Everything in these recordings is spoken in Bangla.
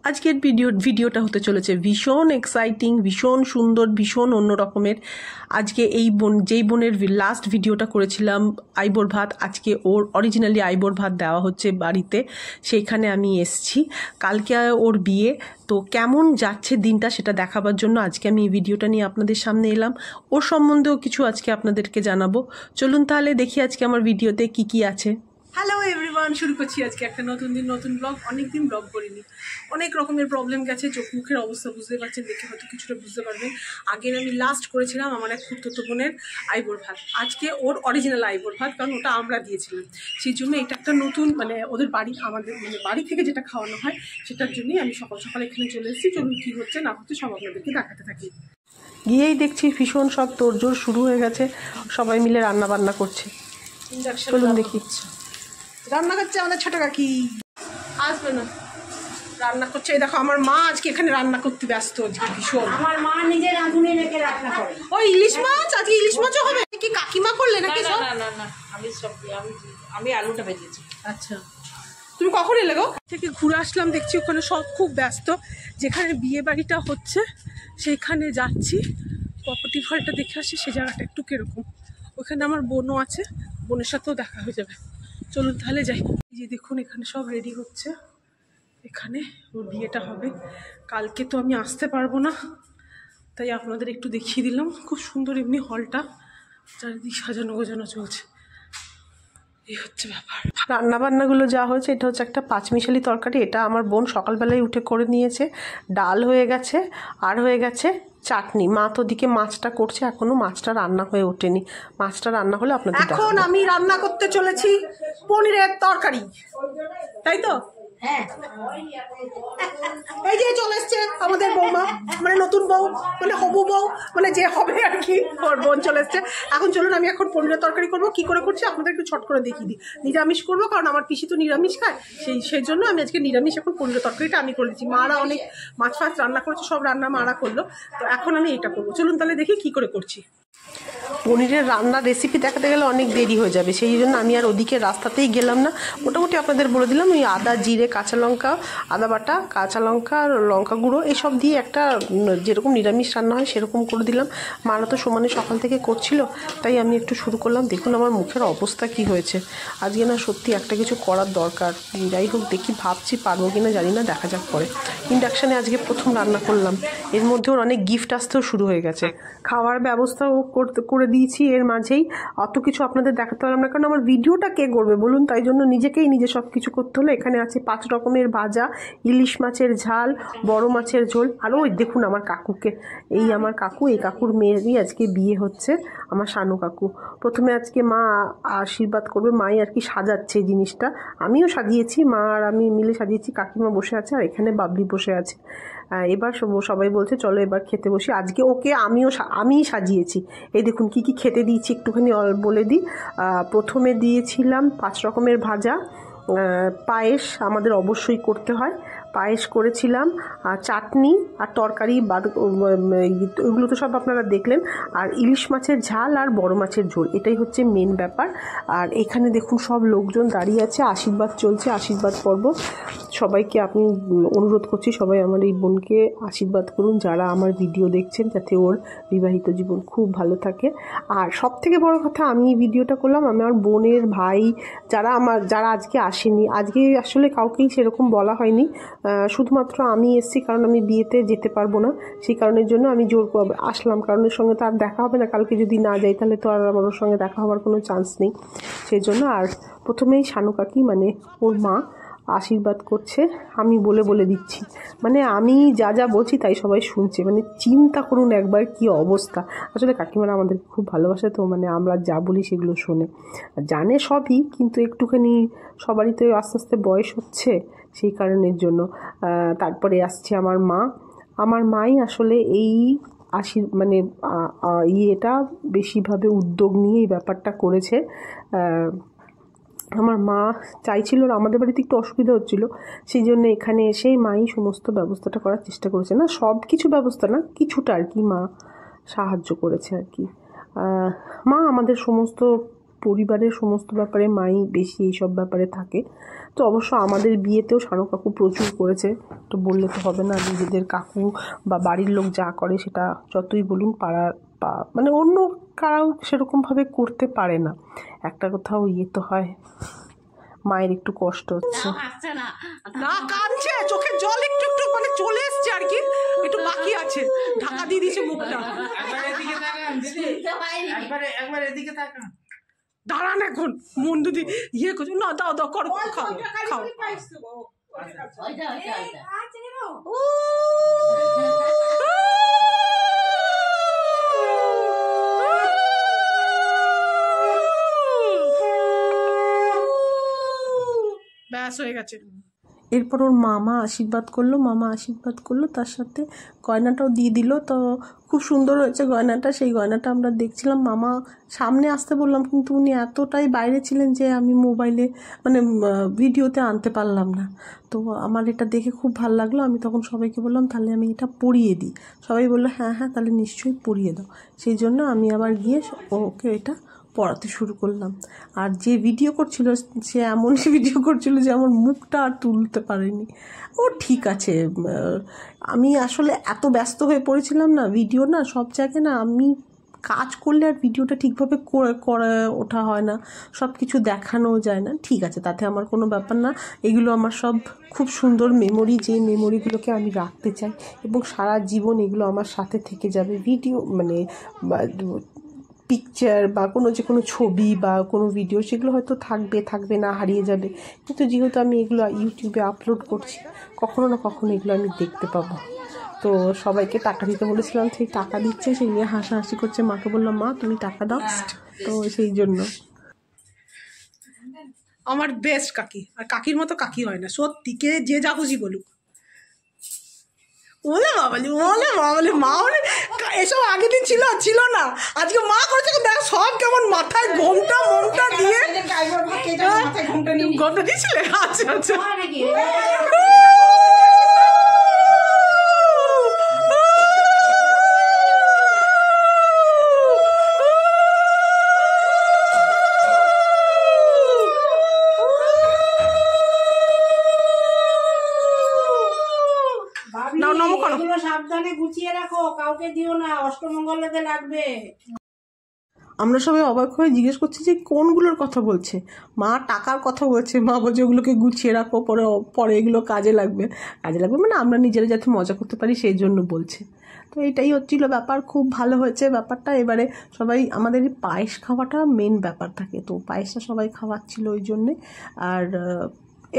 আজকের ভিডিওটা হতে চলেছে ভীষণ এক্সাইটিং, ভীষণ সুন্দর, ভীষণ অন্য রকমের। আজকে যেই বোনের লাস্ট ভিডিওটা করেছিলাম আইবুড় ভাত, আজকে ওর অরিজিনালি আইবুড় ভাত দেওয়া হচ্ছে বাড়িতে, সেইখানে আমি এসছি। কালকে ওর বিয়ে, তো কেমন যাচ্ছে দিনটা সেটা দেখাবার জন্য আজকে আমি এই ভিডিওটা নিয়ে আপনাদের সামনে এলাম। ওর সম্বন্ধেও কিছু আজকে আপনাদেরকে জানাবো। চলুন তাহলে দেখি আজকে আমার ভিডিওতে কি কি আছে। হ্যালো এভরিওয়ান, শুরু করছি আজকে একটা নতুন দিন নতুন ব্লগ। অনেকদিন ব্লগ করিনি, অনেক রকমের প্রবলেম গেছে। চোখ মুখের অবস্থা বুঝতে পারছেন, দেখে হয়তো কিছুটা বুঝতে পারবেন। আগের আমি লাস্ট করেছিলাম আমার এক খুঁড়তো বোনের আইবুড় ভাত, আজকে ওর অরিজিনাল আইবুড় ভাত, কারণ ওটা আমরা দিয়েছিলাম। সেই জন্য এটা একটা নতুন ওদের বাড়ি, আমাদের বাড়ি থেকে যেটা খাওয়ানো হয় সেটার জন্যই আমি সকাল সকাল এখানে চলে এসেছি। চলুন কী হচ্ছে না হচ্ছে সব আপনাদেরকে দেখাতে থাকি। গিয়েই দেখছি ভীষণ সব তোড়জোড় শুরু হয়ে গেছে, সবাই মিলে রান্না বান্না করছে। চলুন দেখি। রান্না করছে আমাদের ছোট কাকি, আসবে না, রান্না করছে। এই দেখো আমার মা আজকে এখানে রান্না করতে ব্যস্ত আজকে ভীষণ। আমার মা নিজে রাঁধুনি রেখে রান্না করে। ওই ইলিশ মাছ, আজকে ইলিশ মাছও হবে কি? কাকিমা করলে নাকি? না না না, আমি আলুটা ভেজেছি। আচ্ছা, তুমি কখন এলে গো? থেকে ঘুরে আসলাম, দেখছি ওখানে সব খুব ব্যস্ত। যেখানে বিয়ে বাড়িটা হচ্ছে সেইখানে যাচ্ছি, প্রপার্টি হলটা দেখে আসি সে জায়গাটা একটু কিরকম। ওখানে আমার বোনও আছে, বোনের সাথেও দেখা হয়ে যাবে। চলুন তাহলে যাই। এই যে দেখুন এখানে সব রেডি হচ্ছে, এখানে ওর বিয়েটা হবে। কালকে তো আমি আসতে পারবো না, তাই আপনাদের একটু দেখিয়ে দিলাম। খুব সুন্দর এমনি হলটা, চারিদিক সাজানো গোজানো চলছে। এই হচ্ছে ব্যাপার। রান্নাবান্নাগুলো যা হয়েছে, এটা হচ্ছে একটা পাঁচমিশালি তরকারি। এটা আমার বোন সকালবেলায় উঠে করে নিয়েছে। ডাল হয়ে গেছে, আর হয়ে গেছে চাটনি। মা তো দিকে মাছটা করছে, এখনো মাছটা রান্না হয়ে ওঠেনি। মাছটা রান্না হলে আপনাদের এখন আমি রান্না করতে চলেছি পনিরের তরকারি, তাই তো? হ্যাঁ, এই যে চলে এসছে আমাদের বৌমা, নতুন বউ, হবু বউ, যে হবে আর কি, ওর বোন চলে এসছে। এখন চলুন আমি এখন পনিরের তরকারি করবো। কি করে করছি আপনাদের একটু ছট করে দেখিয়ে দিই। নিরামিষ করবো, কারণ আমার পিসি তো নিরামিষ খায়, সেই জন্য আমি আজকে নিরামিষ এখন পনিরের তরকারিটা আমি করে দিচ্ছি। মারা অনেক মাছ ফাছ রান্না করেছে, সব রান্না মারা করলো, তো এখন আমি এটা করবো। চলুন তাহলে দেখি কি করে করছি। পনিরের রান্নার রেসিপি দেখাতে গেলে অনেক দেরি হয়ে যাবে, সেই জন্য আমি আর ওদিকে রাস্তাতেই গেলাম না। মোটামুটি আপনাদের বলে দিলাম, ওই আদা জিরে কাঁচা লঙ্কা, আদা বাটা, কাঁচা লঙ্কা, লঙ্কা গুঁড়ো এসব দিয়ে একটা যেরকম নিরামিষ রান্না হয় সেরকম করে দিলাম। মারা তো সমানে সকাল থেকে করছিল, তাই আমি একটু শুরু করলাম। দেখুন আমার মুখের অবস্থা কি হয়েছে আজকে। না সত্যি একটা কিছু করার দরকার। যাই হোক দেখি, ভাবছি পারবো কিনা জানি না, দেখা যাক পরে। ইন্ডাকশানে আজকে প্রথম রান্না করলাম, এর মধ্যে ওর অনেক গিফট আসতেও শুরু হয়ে গেছে। খাওয়ার ব্যবস্থাও করে দিয়েছি এর মাঝেই। অত কিছু আপনাদের দেখাতে পারলাম না, কারণ আমার ভিডিওটা কে করবে বলুন, তাই জন্য নিজে সব কিছু করতে হলো। এখানে আছে 5 রকমের ভাজা, ইলিশ মাছের ঝাল, বড় মাছের ঝোল। আর ওই দেখুন আমার কাকুকে, এই আমার কাকু, এই কাকুর মেয়েরই আজকে বিয়ে হচ্ছে, আমার শানু কাকু। প্রথমে আজকে মা আশীর্বাদ করবে, মাই আর কি সাজাচ্ছে এই জিনিসটা। আমিও সাজিয়েছি, মা আর আমি মিলে সাজিয়েছি। কাকিমা বসে আছে, আর এখানে বাবলি বসে আছে। এবার সবাই বলছে চলো এবার খেতে বসি। আজকে ওকে আমিই সাজিয়েছি। এই দেখুন কি কি খেতে দিয়েছি একটুখানি বলে দিই। প্রথমে দিয়েছিলাম 5 রকমের ভাজা, পায়েস আমাদের অবশ্যই করতে হয়, পায়েস করেছিলাম, চাটনি আর তরকারি, ওইগুলো তো সব আপনারা দেখলেন। আর ইলিশ মাছের ঝাল আর বড় মাছের ঝোল, এটাই হচ্ছে মেন ব্যাপার। আর এখানে দেখুন সব লোকজন দাঁড়িয়ে আছে, আশীর্বাদ চলছে, আশীর্বাদ পর্ব। সবাইকে আমি অনুরোধ করছি, সবাই আমার এই বোনকে আশীর্বাদ করুন, যারা আমার ভিডিও দেখছেন, যাতে ওর বিবাহিত জীবন খুব ভালো থাকে। আর সব থেকে বড় কথা, আমি এই ভিডিওটা করলাম আমার বোনের ভাই, যারা আজকে আসেনি। আজকে আসলে কাউকেই সেরকম বলা হয়নি, শুধুমাত্র আমি এসেছি, কারণ আমি বিয়েতে যেতে পারবো না, সেই কারণের জন্য আমি জোর করে আসলাম। কারণ এর সঙ্গে তো আর দেখা হবে না, কালকে যদি না যাই তাহলে তো আর আমার ওর সঙ্গে দেখা হওয়ার কোনো চান্স নেই, সেই জন্য। আর প্রথমেই শানু কাকি ওর মা আশীর্বাদ করছে, আমি বলে দিচ্ছি, আমি যা বলছি তাই সবাই শুনছে। চিন্তা করুন একবার কি অবস্থা। আসলে কাকিমারা আমাদের খুব ভালোবাসে, তো আমরা যা বলি সেগুলো শোনে, জানে সবই, কিন্তু একটুখানি সবারই তো আস্তে আস্তে বয়স হচ্ছে, সেই কারণের জন্য। তারপরে আসছে আমার মাই আসলে এই এটা বেশিভাবে উদ্যোগ নিয়ে এই ব্যাপারটা করেছে। আমার মা চাইছিল, আমাদের বাড়িতে একটু অসুবিধা হচ্ছিল, সেই জন্য এখানে এসেই মাই সমস্ত ব্যবস্থাটা করার চেষ্টা করেছে। না সব কিছু ব্যবস্থা না, কিছুটা আর কি মা সাহায্য করেছে আর কি। মা আমাদের সমস্ত পরিবারের সমস্ত ব্যাপারে মাই বেশি এইসব ব্যাপারে থাকে। তো অবশ্য আমাদের বিয়েতেও শানু কাকু প্রচুর করেছে, তো বললে তো হবে না। নিজেদের কাকু বা বাড়ির লোক যা করে সেটা যতই বলুন পাড়ার মানে অন্য কারাও সেরকমভাবে করতে পারে না। একটা কোথাও ইয়ে তো হয়, মায়ের একটু কষ্ট হচ্ছে। না কাঁদছে, চোখে জল একটু একটু মানে চলে এসছে আর কি, একটু বাকি আছে, ঢাকা দিয়ে দিয়েছে মুখটা। দাঁড়ান এখন মন যদি ইয়ে করছে না, দাও দাও করো, খাও খাও। ব্যাস হয়ে গেছে। এরপর ওর মামা আশীর্বাদ করলো, তার সাথে গয়নাটাও দিয়ে দিল। তো খুব সুন্দর হয়েছে গয়নাটা, সেই গয়নাটা আমরা দেখছিলাম। মামা সামনে আসতে বললাম, কিন্তু উনি এতটাই বাইরে ছিলেন যে আমি মোবাইলে মানে ভিডিওতে আনতে পারলাম না। তো আমার এটা দেখে খুব ভালো লাগলো। আমি তখন সবাইকে বললাম তাহলে আমি এটা পরিয়ে দিই। সবাই বললো হ্যাঁ হ্যাঁ তাহলে নিশ্চয়ই পরিয়ে দাও। সেই জন্য আমি আবার গিয়ে ওকে এটা পড়াতে শুরু করলাম। আর যে ভিডিও করছিল সে এমন ভিডিও করছিল যে আমার মুখটা আর তুলতে পারেনি। ও ঠিক আছে, আমি আসলে এত ব্যস্ত হয়ে পড়েছিলাম না, ভিডিও না সব জায়গায় না আমি কাজ করলে আর ভিডিওটা ঠিকভাবে করে ওঠা হয় না, সব কিছু দেখানোও যায় না। ঠিক আছে, তাতে আমার কোনো ব্যাপার না। এগুলো আমার সব খুব সুন্দর মেমোরি, যে মেমোরিগুলোকে আমি রাখতে চাই এবং সারা জীবন এগুলো আমার সাথে থেকে যাবে। ভিডিও মানে পিকচার বা যে কোনো ছবি বা কোনো ভিডিও, সেগুলো হয়তো থাকবে না, হারিয়ে যাবে। কিন্তু যেহেতু আমি এগুলো ইউটিউবে আপলোড করছি, কখনো না কখনো এগুলো আমি দেখতে পাবো। তো সবাইকে টাকা দিতে বলেছিলাম, সেই টাকা দিচ্ছে, সেই নিয়ে হাসাহাসি করছে। মাকে বললাম মা তুমি টাকা দাও। তো সেই জন্য আমার বেস্ট কাকি, আর কাকির মতো কাকি হয় না সত্যি, কে যে যা খুশি বলুক। ওলে বাবালি মা মানে এসব আগের দিন ছিল না, আজকে মা করেছে। দেখ সব কেমন মাথায় ঘোমটা দিয়ে ঘোমটা দিয়েছিলে। আচ্ছা আচ্ছা সাবধানে গুছিয়ে রাখো, কাউকে দিও না, অষ্টমঙ্গলতে লাগবে। আমরা সবাই অবাক হয়ে জিজ্ঞেস করছি যে কোনগুলোর কথা বলছে। মা টাকার কথা বলছে। মা বলছে ওগুলোকে গুছিয়ে রাখো, পরে এগুলো কাজে লাগবে মানে আমরা নিজেরা যাতে মজা করতে পারি সেই জন্য বলছে। তো এটাই হচ্ছিল ব্যাপার, খুব ভালো হয়েছে ব্যাপারটা। এবারে সবাই আমাদের পায়েস খাওয়াটা মেন ব্যাপার থাকে, তো পায়েসটা সবাই খাওয়াচ্ছিল ওই জন্যে। আর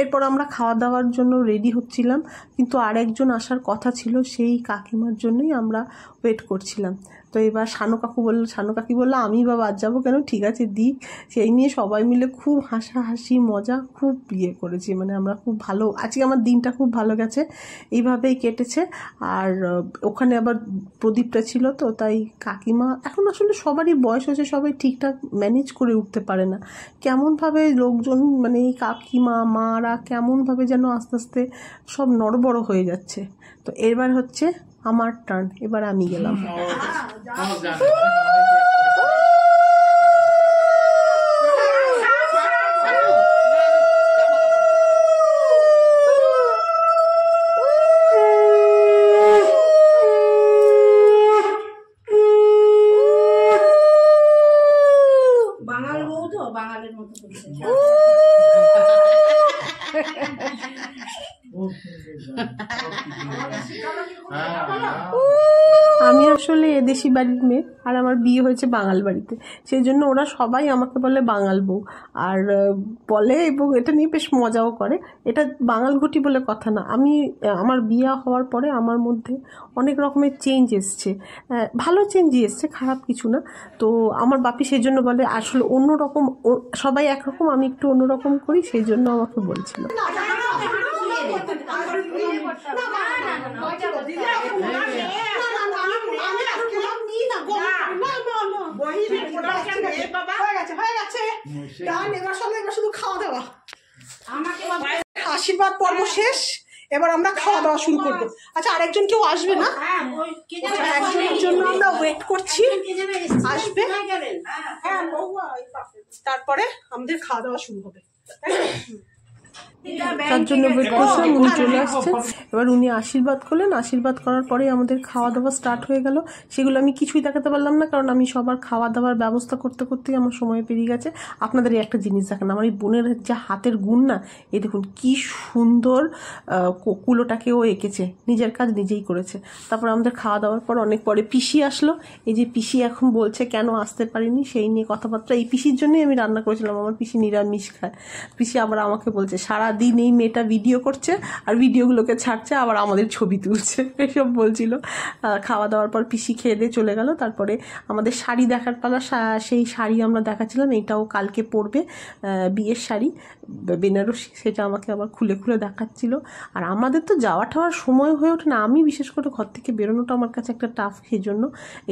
এরপর আমরা খাওয়া দাওয়ার জন্য রেডি হচ্ছিলাম, কিন্তু আর একজন আসার কথা ছিল, সেই কাকিমার জন্যই আমরা ওয়েট করছিলাম। তো এবার শানু কাকি বললো আমি বা বাদ যাবো কেন, ঠিক আছে দিক। সেই নিয়ে সবাই মিলে খুব হাসাহাসি মজা খুব করেছি, মানে আমরা খুব ভালো, আজকে আমার দিনটা খুব ভালো গেছে, এইভাবেই কেটেছে। আর ওখানে আবার প্রদীপটা ছিল, তো তাই কাকিমা, এখন আসলে সবারই বয়স হয়েছে, সবাই ঠিকঠাক ম্যানেজ করে উঠতে পারে না, কেমনভাবে লোকজন মানে এই কাকিমা মারা কেমনভাবে যেন আস্তে আস্তে সব নড়বড় হয়ে যাচ্ছে। তো এবার হচ্ছে আমার টার্ন, এবার আমি গেলাম। বাঙাল বউ তো বাঙালের মতো করছে। আমি আসলে এদেশি বাড়ির মেয়ে, আর আমার বিয়ে হয়েছে বাঙাল বাড়িতে, সেই জন্য ওরা সবাই আমাকে বলে বাঙাল বউ, আর বলে এবং এটা নিয়ে বেশ মজাও করে। এটা বাঙাল ঘটি বলে কথা না। আমার বিয়ে হওয়ার পরে আমার মধ্যে অনেক রকমের চেঞ্জ এসছে, ভালো চেঞ্জই এসছে, খারাপ কিছু না। তো আমার বাপি সেই জন্য বলে আসলে অন্যরকম, সবাই একরকম, আমি একটু অন্যরকম করি, সেই জন্য আমাকে বলছিল। শুধু খাওয়া দাওয়া, আশীর্বাদ পর্ব শেষ। এবার আমরা খাওয়া দাওয়া শুরু করবো। আচ্ছা আরেকজন কেউ আসবে না? হ্যাঁ, ওই কে যাবে? একজনের জন্য আমরা ওয়েট করছি, কে যাবে? আসবে। কোথায় গেলেন? হ্যাঁ বৌমা, এই পাশে। তারপরে আমাদের খাওয়া দাওয়া শুরু হবে। তার জন্য ওয়েট করছিলাম, উনি চলে আসছেন। এবার উনি আশীর্বাদ করলেন, আশীর্বাদ করার পরেই আমাদের খাওয়া দাওয়া স্টার্ট হয়ে গেল। সেগুলো আমি কিছুই দেখাতে পারলাম না, কারণ আমি সবার খাওয়া দাওয়ার ব্যবস্থা করতে করতেই আমার সময় পেরিয়ে গেছে। আপনাদের এই একটা জিনিস দেখেন, আমার এই বোনের যে হাতের গুণ না, এই দেখুন কি সুন্দর কুলোটাকেও এঁকেছে, নিজের কাজ নিজেই করেছে। তারপর আমাদের খাওয়া দাওয়ার পর অনেক পরে পিসি আসলো। এই যে পিসি এখন বলছে কেন আসতে পারিনি, সেই নিয়ে কথাবার্তা। এই পিসির জন্যই আমি রান্না করেছিলাম, আমার পিসি নিরামিষ খায়। পিসি আবার আমাকে বলছে সারাদিন এই মেয়েটা ভিডিও করছে আর ভিডিওগুলোকে ছাড়ছে, আবার আমাদের ছবি তুলছে, এসব বলছিল। খাওয়া দাওয়ার পর পিসি খেয়ে দিয়ে চলে গেল। তারপরে আমাদের শাড়ি দেখার পালা, সেই শাড়ি আমরা দেখাচ্ছিলাম। এইটাও কালকে পরবে, বিয়ের শাড়ি বেনারসি, সেটা আমাকে আবার খুলে খুলে দেখাচ্ছিল। আর আমাদের তো যাওয়া ঠাওয়ার সময় হয়ে ওঠে না, আমি বিশেষ করে ঘর থেকে বেরোনোটা আমার কাছে একটা টাফ। সেই জন্য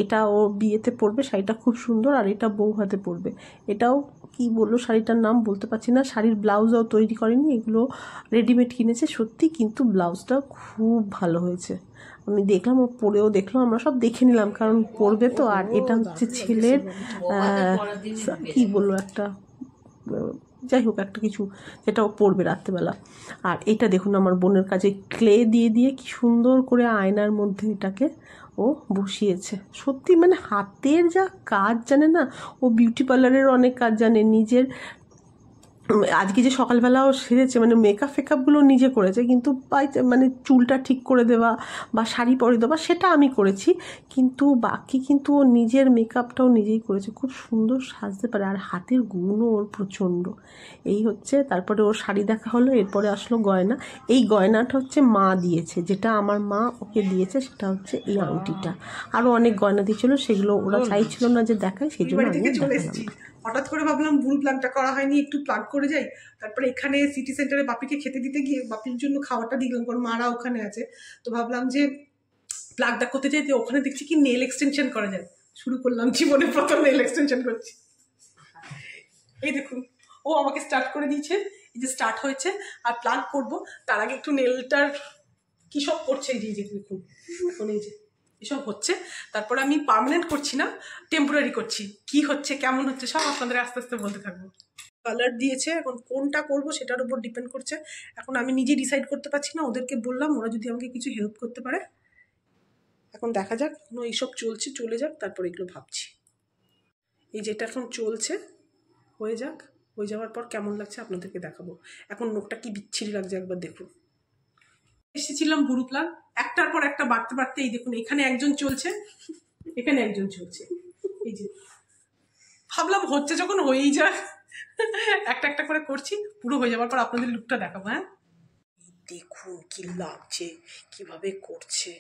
এটা ও বিয়েতে পরবে, শাড়িটা খুব সুন্দর। আর এটা বউ হাতে পরবে। এটাও কি বললো, শাড়িটার নাম বলতে পারছি না। শাড়ির ব্লাউজও তৈরি করেনি, এগুলো রেডিমেড কিনেছে সত্যি, কিন্তু ব্লাউজটা খুব ভালো হয়েছে। আমি দেখলাম, ও পরেও দেখলাম, আমরা সব দেখে নিলাম, কারণ পরবে তো। আর এটা হচ্ছে ছেলের কি বললো একটা, যাই হোক একটা কিছু, যেটা ও পরবে রাত্রেবেলা। আর এটা দেখুন আমার বোনের কাছে ক্লে দিয়ে দিয়ে কি সুন্দর করে আয়নার মধ্যে এটাকে ও বসিয়েছে। সত্যি মানে হাতের যা কাজ জানে না, ও বিউটি পার্লারের অনেক কাজ জানে। নিজের আজকে যে সকালবেলাও সেরেছে, মানে মেকআপ ফেকআপগুলো নিজে করেছে, কিন্তু মানে চুলটা ঠিক করে দেওয়া বা শাড়ি পরে দেওয়া সেটা আমি করেছি, কিন্তু বাকি কিন্তু ও নিজের মেকআপটাও নিজেই করেছে। খুব সুন্দর সাজতে পারে, আর হাতের গুণও ওর প্রচণ্ড। এই হচ্ছে, তারপরে ওর শাড়ি দেখা হলো, এরপরে আসলো গয়না। এই গয়নাটা হচ্ছে মা দিয়েছে, যেটা আমার মা ওকে দিয়েছে, সেটা হচ্ছে এই আংটিটা। আরও অনেক গয়না দিয়েছিল, সেগুলো ওরা চাইছিল না যে দেখায়, সেই জন্য আমি দেখালাম। হঠাৎ করে ভাবলাম বুড়ো প্লাগটা করা হয়নি, একটু প্লাগ করে যাই। তারপরে এখানে সিটি সেন্টারে বাপিকে খেতে দিতে গিয়ে বাপির জন্য খাওয়াটা দিলাম, কারণ মারা ওখানে আছে। তো ভাবলাম যে প্লাগটা করতে যাই, ওখানে দেখছি কি নেল এক্সটেনশন করা যায়। শুরু করলাম, জীবনে প্রথম নেল এক্সটেনশন করছি। এই দেখুন, ও আমাকে স্টার্ট করে দিয়েছে, এই যে স্টার্ট হয়েছে। আর প্লাগ করব তার আগে একটু নেলটার কি সব করছে, এই যে দেখুন এখন এই যে এসব হচ্ছে। তারপরে আমি পার্মানেন্ট করছি না, টেম্পোরারি করছি। কি হচ্ছে কেমন হচ্ছে সব আপনাদের আস্তে আস্তে বলতে থাকবো। কালার দিয়েছে, এখন কোনটা করব সেটার উপর ডিপেন্ড করছে। এখন আমি নিজে ডিসাইড করতে পারছি না, ওদেরকে বললাম, ওরা যদি আমাকে কিছু হেল্প করতে পারে। এখন দেখা যাক, এইসব চলছে, চলে যাক, তারপর এগুলো ভাবছি। এই যেটা এখন চলছে হয়ে যাক, হয়ে যাওয়ার পর কেমন লাগছে আপনাদেরকে দেখাবো। এখন নোকটা কি বিচ্ছিরি লাগছে একবার দেখুন। এসেছিলাম বুড়ো প্লাগ, একটার পর একটা বাড়তে বাড়তে এই দেখুন, এখানে একজন চলছে, এখানে একজন চলছে। এই যে ভাবলাম হচ্ছে যখন হয়েই যায়, একটা একটা করে করছি, পুরো হয়ে যাওয়ার পর আপনাদের লুকটা দেখাবো। হ্যাঁ দেখুন কি লাগছে, কিভাবে করছে।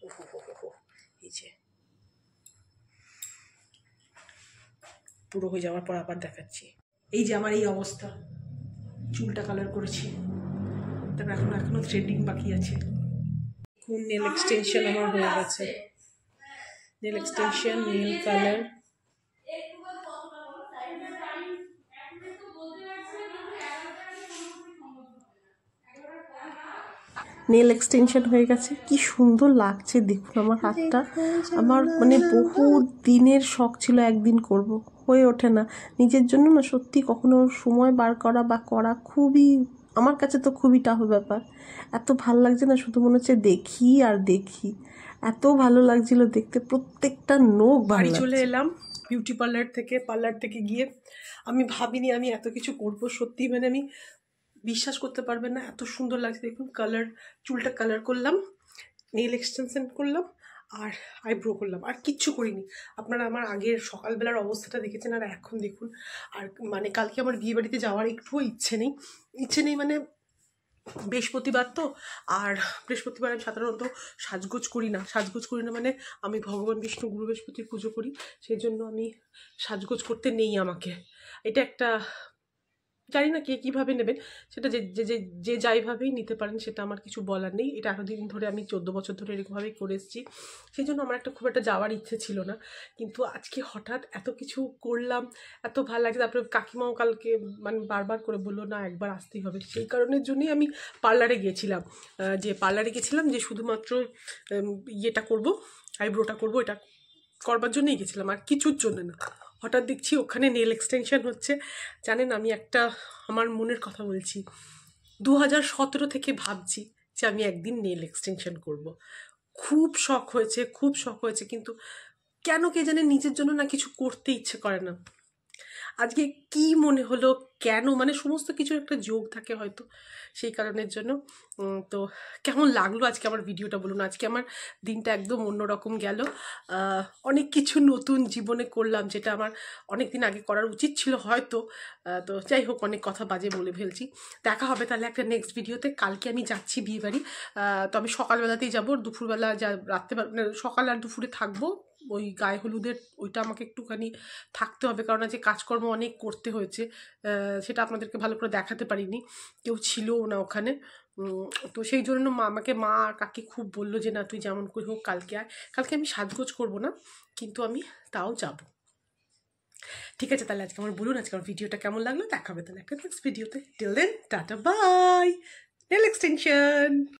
ওহো হো হো, এই যে পুরো হয়ে যাওয়ার পর আবার দেখাচ্ছি। এই যে আমার এই অবস্থা, চুলটা কালার করেছি, তারপর এখনো থ্রেডিং বাকি আছে। কোন নেল এক্সটেনশন আমার হয়ে গেছে, nail extension, nail colour. Nail extension হয়ে গেছে, কি সুন্দর লাগছে দেখুন আমার হাতটা। আমার মানে বহু দিনের শখ ছিল একদিন করব, হয়ে ওঠে না নিজের জন্য না, সত্যি কখনো সময় বার করা বা করা খুবই, আমার কাছে তো খুবই টাফ ব্যাপার। এত ভালো লাগছে না, শুধু মনে হচ্ছে দেখি আর দেখি, এত ভালো লাগছিল দেখতে, প্রত্যেকটা নোক বাড়ি চলে এলাম বিউটি পার্লার থেকে গিয়ে। আমি ভাবিনি আমি এত কিছু করব, সত্যি মানে আমি বিশ্বাস করতে পারবেন না, এত সুন্দর লাগছে দেখুন। কালার, চুলটা কালার করলাম, নেল এক্সটেনশন করলাম, আর আইব্রো করলাম, আর কিচ্ছু করিনি। আপনারা আমার আগের সকালবেলার অবস্থাটা দেখেছেন, আর এখন দেখুন। আর মানে কালকে আমার বিয়ে বাড়িতে যাওয়ার একটুও ইচ্ছে নেই মানে বৃহস্পতিবার তো, আর বৃহস্পতিবার আমি সাধারণত সাজগোজ করি না মানে আমি ভগবান বিষ্ণু গুরু বৃহস্পতির পুজো করি, সেই জন্য আমি সাজগোজ করতে নেই আমাকে। এটা একটা জানি না কে কীভাবে নেবেন, সেটা যে যে যে যে যাইভাবেই নিতে পারেন, সেটা আমার কিছু বলার নেই। এটা এতদিন ধরে আমি 14 বছর ধরে এরকমভাবেই করে এসেছি, সেই জন্য আমার খুব একটা যাওয়ার ইচ্ছে ছিল না। কিন্তু আজকে হঠাৎ এত কিছু করলাম, এত ভালো লাগছে। তারপরে কাকিমাও কালকে মানে বারবার করে বললো না একবার আসতেই হবে, সেই কারণের জন্যই আমি পার্লারে গিয়েছিলাম। যে শুধুমাত্র ইয়েটা করব, আইব্রোটা করব, এটা করবার জন্যই গেছিলাম, আর কিছুর জন্য না। হঠাৎ দেখছি ওখানে নেল এক্সটেনশন হচ্ছে। জানেন, আমি একটা আমার মনের কথা বলছি, 2017 থেকে ভাবছি যে আমি একদিন নেল এক্সটেনশন করব। খুব শখ হয়েছে, কিন্তু কেন কে জানে নিজের জন্য না কিছু করতে ইচ্ছে করে না। আজকে কি মনে হলো, কেন, মানে সমস্ত কিছুর একটা যোগ থাকে হয়তো, সেই কারণের জন্য। তো কেমন লাগলো আজকে আমার ভিডিওটা বলুন। আজকে আমার দিনটা একদম অন্যরকম গেল। অনেক কিছু নতুন জীবনে করলাম, যেটা আমার অনেক দিন আগে করার উচিত ছিল হয়তো। তো যাই হোক, অনেক কথা বাজে বলে ফেলছি। দেখা হবে তাহলে একটা নেক্সট ভিডিওতে। কালকে আমি যাচ্ছি বিয়েবাড়ি, তো আমি সকালবেলাতেই যাবো। দুপুরবেলা সকাল আর দুপুরে থাকবো। ওই গায়ে হলুদের ওইটা আমাকে একটুখানি থাকতে হবে, কারণ আজকে কাজকর্ম অনেক করতে হয়েছে। সেটা আপনাদেরকে ভালো করে দেখাতে পারিনি, কেউ ছিলও না ওখানে। তো সেই জন্য মা আর কাকি খুব বললো যে না, তুই যেমন করে হোক কালকে আয়। কালকে আমি সাজগোজ করবো না, কিন্তু আমি তাও যাব। ঠিক আছে, তাহলে আজকে আমার বলুন আজকে আমার ভিডিওটা কেমন লাগলো। দেখা হবে তাহলে একটা নেক্সট ভিডিওতে। Till then, tata bye. Nail extension.